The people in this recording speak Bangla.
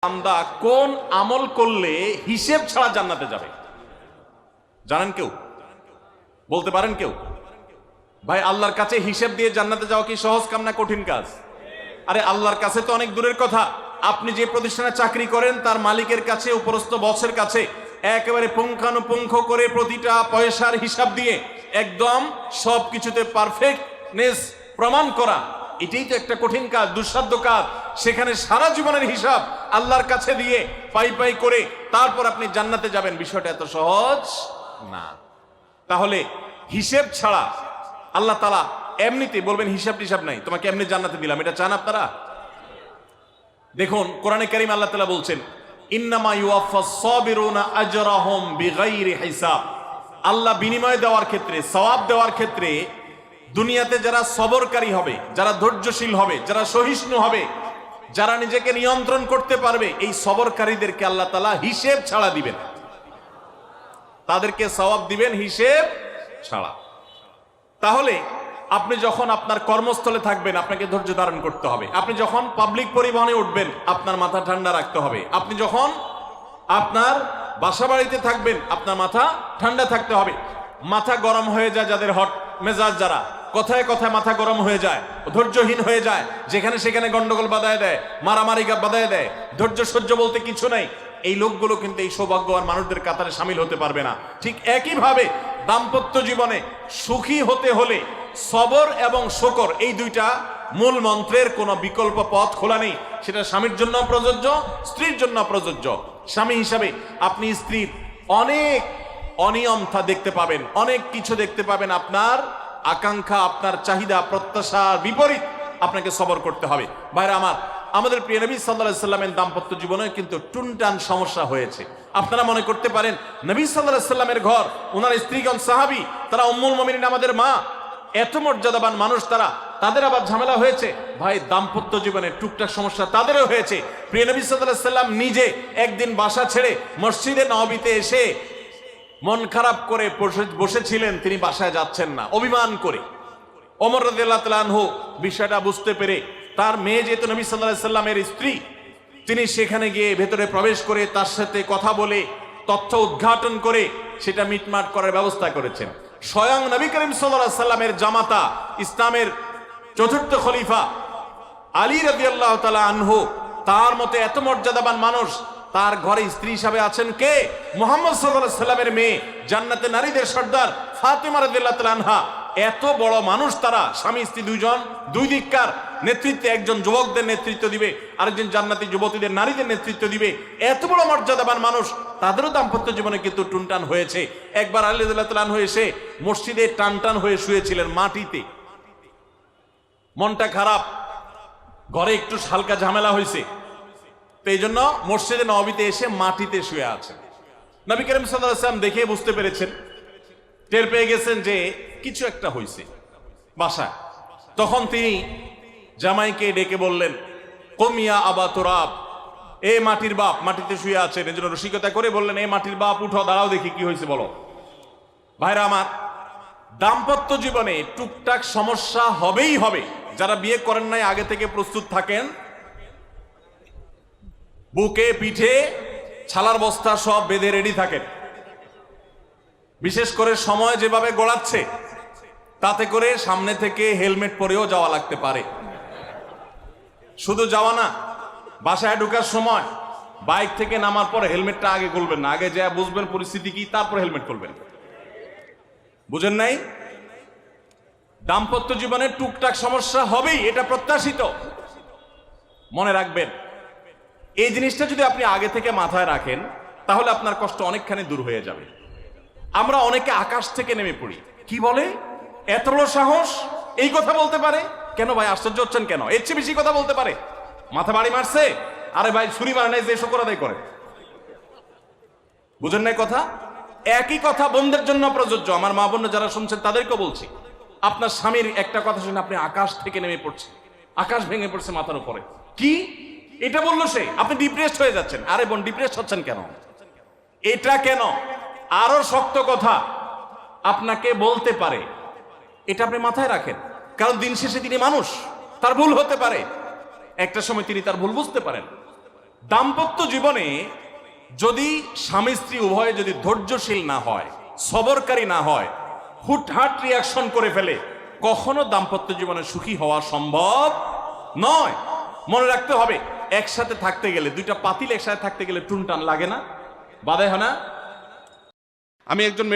বান্দা কোন আমল করলে হিসেব ছাড়া জান্নাতে যাবে? জানেন কেউ? বলতে পারেন কেউ? ভাই, আল্লাহর কাছে হিসেব দিয়ে জান্নাতে যাওয়া কি সহজ কাম না কঠিন কাজ? আরে আল্লাহর কাছে তো অনেক দূরের কথা। আপনি যে প্রতিষ্ঠানে চাকরি করেন তার মালিকের কাছে, উপরস্থ বসের কাছে একেবারে পুঙ্খানুপুঙ্খ করে প্রতিটা পয়সার হিসাব দিয়ে একদম সবকিছুতে পারফেক্টনেস প্রমাণ করা, এটাই তো একটা কঠিন কাজ, দুঃসাধ্য কাজ। সেখানে সারা জীবনের হিসাব আল্লাহর কাছে দিয়ে পাই পাই করে তারপর আপনি জান্নাতে যাবেন, বিষয়টা এত সহজ না। তাহলে হিসেব ছাড়া আল্লাহ তাআলা এমনিতে বলবেন হিসাব টিসাব নাই, তোমাকে এমনি জান্নাতে দিলাম, এটা চান আপনারা? দেখুন কোরআনে কারীম আল্লাহ তাআলা বলছেন, ইন্নামা ইউওয়াফাস সাবিরুনা আজরাহুম বিগাইরি হিসাব। আল্লাহ বিনিময় দেওয়ার ক্ষেত্রে, সওয়াব দেওয়ার ক্ষেত্রে দুনিয়াতে যারা সবরকারী হবে, যারা ধৈর্যশীল হবে, যারা সহিষ্ণু হবে, যারা নিজেকে নিয়ন্ত্রণ করতে পারবে, এই সবরকারীদেরকে আল্লাহ তাআলা হিসেব ছাড়া দিবেন, তাদেরকে সওয়াব দিবেন হিসেব ছাড়া। তাহলে আপনি যখন আপনার কর্মস্থলে থাকবেন আপনাকে ধৈর্য ধারণ করতে হবে। আপনি যখন পাবলিক পরিবহনে উঠবেন আপনার মাথা ঠান্ডা রাখতে হবে। আপনি যখন আপনার বাসা বাড়িতে থাকবেন আপনার মাথা ঠান্ডা থাকতে হবে। মাথা গরম হয়ে যায় যাদের, হট মেজাজ যারা, কথায় কথায় মাথা গরম হয়ে যায়, ধৈর্যহীন হয়ে যায়, যেখানে সেখানে গন্ডগোল বাধায় দেয়, মারামারি বাধায় দেয়, ধৈর্য সহ্য বলতে কিছু নেই, এই লোকগুলো কিন্তু এই সৌভাগ্যবান মানুষদের কাতারে সামিল হতে পারবে না। ঠিক একইভাবে দাম্পত্য জীবনে সুখী হতে হলে সবর এবং শকর, এই দুইটা মূল মন্ত্রের কোনো বিকল্প পথ খোলা নেই। সেটা স্বামীর জন্য প্রযোজ্য, স্ত্রীর জন্য প্রযোজ্য। স্বামী হিসাবে আপনি স্ত্রীর অনেক অনিয়মতা দেখতে পাবেন, অনেক কিছু দেখতে পাবেন, আপনার আকাঙ্ক্ষা, আপনার চাহিদা, প্রত্যাশার বিপরীত, আপনাকে সবর করতে হবে। ভাইরা আমার, আমাদের প্রিয় নবী সাল্লাল্লাহু আলাইহি সাল্লামের দাম্পত্য জীবনে কিন্তু টুনটান সমস্যা হয়েছে। আপনারা মনে করতে পারেন নবী সাল্লাল্লাহু আলাইহি সাল্লামের ঘর, ওনার স্ত্রীগণ সাহাবী, তারা উম্মুল মুমিনিন, আমাদের মা, এত মর্যাদাবান মানুষ, তাদের আবার ঝামেলা হয়েছে। ভাই, দাম্পত্য জীবনে টুকটাক সমস্যা তাদেরও হয়েছে। প্রিয় নবী সাল্লাল্লাহু আলাইহি সাল্লাম নিজে একদিন বাসা ছেড়ে মসজিদে নববীতে এসে মন খারাপ করে বসেছিলেন, তিনি বাসায় যাচ্ছেন না, অভিমান করে। ওমর রাদিয়াল্লাহু তাআলা আনহু বিষয়টা বুঝতে পেরে, তার মেয়ে যেহেতু নবী সাল্লাল্লাহু আলাইহি সাল্লামের স্ত্রী, তিনি সেখানে গিয়ে ভেতরে প্রবেশ করে তার সাথে কথা বলে তথ্য উদ্ঘাটন করে সেটা মিটমাট করার ব্যবস্থা করেছেন। স্বয়ং নবী করিম সাল্লাল্লাহু আলাইহি সাল্লামের জামাতা, ইসলামের চতুর্থ খলিফা আলী রাদিয়াল্লাহু তাআলা আনহু, তার মতো এত মর্যাদাবান মানুষ, তার ঘরে স্ত্রী হিসাবে আছেন কে? মুহাম্মদ সাল্লাল্লাহু আলাইহি সাল্লামের মেয়ে, জান্নাতে নারীদের সর্দার ফাতিমা রাদিয়াল্লাহু তাআলা আনহা। এত বড় মানুষ তারা, স্বামী স্ত্রী দুইজন, দুই দিককার নেতৃত্বে, একজন যুবকদের নেতৃত্ব দিবে, আরেকজন জান্নাতি যুবতীদের, নারীদের নেতৃত্ব দিবে। এত বড় মর্যাদাবান মানুষ, তাদেরও দাম্পত্য জীবনে কিন্তু টুনটান হয়েছে। একবার আলী রাদিয়াল্লাহু তাআলা আনহু এসে মসজিদে টানটান হয়ে শুয়েছিলেন মাটিতে, মনটা খারাপ, ঘরে একটু হালকা ঝামেলা হয়েছে, তো এই জন্য মসজিদে নববীতে এসে মাটিতে শুয়ে আছেন। নবী করিম সাল্লাল্লাহু আলাইহি ওয়াসাল্লাম দেখে বুঝতে পেরেছেন, টের পেয়ে গেছেন যে কিছু একটা হয়েছে বাসায়। তখন তিনি জামাইকে ডেকে বললেন, কমিয়া আবা তুরাব, এ মাটির বাপ, মাটিতে শুয়ে আছেন, এজন্য রসিকতা করে বললেন, এ মাটির বাপ, উঠো, দাঁড়াও, দেখি কি হয়েছে বলো। ভাইরা আমার, দাম্পত্য জীবনে টুকটাক সমস্যা হবেই হবে। যারা বিয়ে করেন নাই আগে থেকে প্রস্তুত থাকেন, বুকে পিঠে ছালার বস্তা সব বেঁধে রেডি থাকেন। বিশেষ করে সময় যেভাবে গড়াচ্ছে, তাতে করে সামনে থেকে হেলমেট পরেও যাওয়া লাগতে পারে। শুধু যাওয়া না, বাসায় ঢোকার সময় বাইক থেকে নামার পর হেলমেটটা আগে খুলবেন না, আগে যা বুঝবেন পরিস্থিতি কি, তারপর হেলমেট খুলবেন। বুঝেন নাই? দাম্পত্য জীবনে টুকটাক সমস্যা হবেই, এটা প্রত্যাশিত। মনে রাখবেন, এই জিনিসটা যদি আপনি আগে থেকে মাথায় রাখেন, তাহলে আপনার কষ্ট অনেকখানি দূর হয়ে যাবে। আমরা অনেকে আকাশ থেকে নেমে পড়ি, কি বলে, এত বড় সাহস, এই কথা বলতে পারে কেন? ভাই আশ্চর্য হচ্ছেন কেন? এর চেয়ে বেশি কথা বলতে পারে, মাথা বাড়ি মারছে, আরে ভাই ছুরি মারে নাই যে শকর আদায় করে। বুঝেন নাই কথা? একই কথা বোনদের জন্য প্রযোজ্য। আমার মা বোন যারা শুনছেন তাদেরকেও বলছি, আপনার স্বামীর একটা কথা শুনে আপনি আকাশ থেকে নেমে পড়ছেন, আকাশ ভেঙে পড়ছে মাথার উপরে, কি এটা বললো সে, আপনি ডিপ্রেসড হয়ে যাচ্ছেন। আরে বোন, ডিপ্রেসড হচ্ছেন কেন? এটা কেন? আরো শক্ত কথা আপনাকে বলতে পারে, এটা আপনি মাথায় রাখেন, কারণ দিন শেষে তিনি মানুষ, তার ভুল হতে পারে, একটা সময় তিনি তার ভুল বুঝতে পারেন। দাম্পত্য জীবনে যদি স্বামী স্ত্রী উভয়ে যদি ধৈর্যশীল না হয়, সবরকারী না হয়, হুটহাট রিয়াকশন করে ফেলে, কখনো দাম্পত্য জীবনে সুখী হওয়া সম্ভব নয়। মনে রাখতে হবে, একসাথে থাকতে গেলে, দুইটা পাতিল একসাথে থাকতে গেলে টুনটান লাগে না, বাধে হয় না? আমি একজন